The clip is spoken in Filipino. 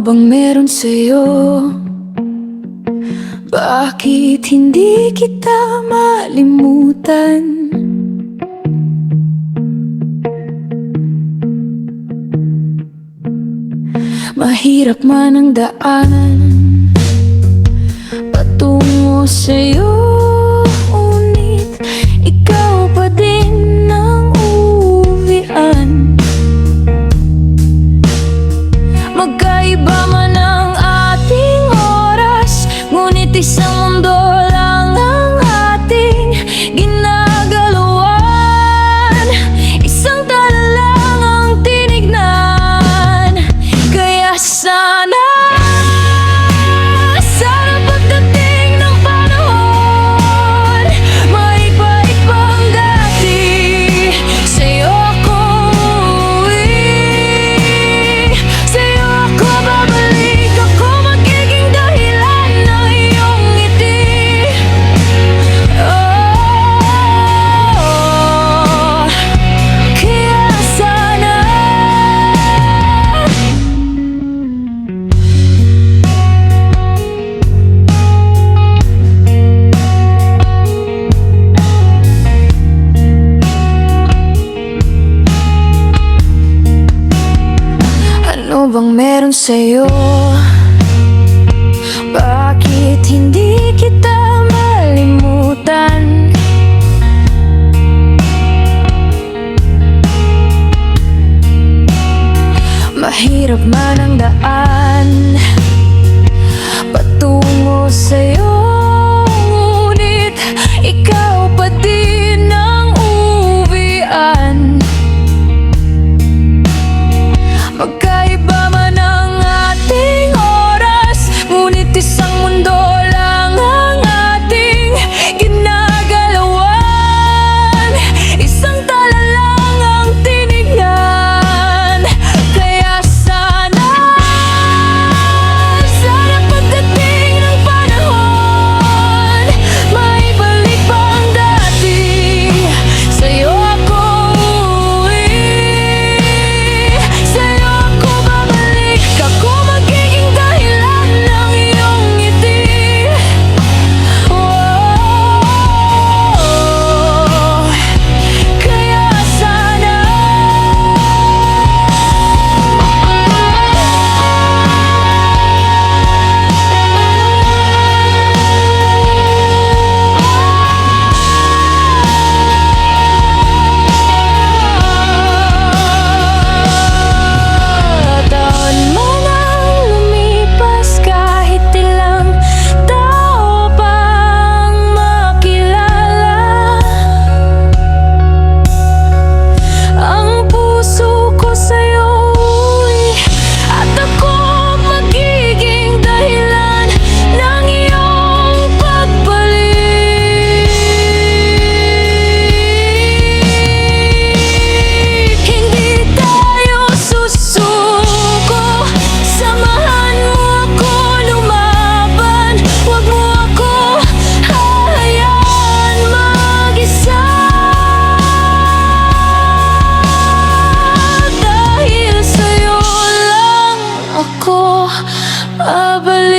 bang meron sa'yo? Bakit hindi kita malimutan? Mahirap man ang daan patungo sa'yo, ngunit ikaw pa din ang uuwian. Magkaiba man ang ating oras, ngunit isang mundo lang ang ating ginagalawan. Isang tala lang ang tinignan. Kaya sana pagdating ng panahon, maibalik pang dati. Sa'yo ako uuwi, sa'yo ako babalik. Ako magiging dahilan ng iyong ngiti. Kaya sana ano bang meron sa'yo? Bakit hindi kita malimutan? Mahirap man ang daan patungo sa'yo, ngunit ikaw pa din ang uuwian. Magkaiba man ang ating oras, ngunit isang mundo lang ang ating ginagalawan. Isang tala lang ang tinignan. Kaya sana pagdating ng panahon, maibalik pang dati. Sa'yo ako uuwi, sa'yo ako babalik. Ako magiging dahilan ng iyong ngiti. Kaya sana taon man ang lumipas, kahit ilang tao pang makilala, ang puso ko sa'yo uuwi, at ako magiging dahilan ng iyong pagbalik. Hindi tayo susuko, samahan mo ako lumaban. Huwag mo ako hahayaan mag-isa, dahil sa'yo lang ako babalik.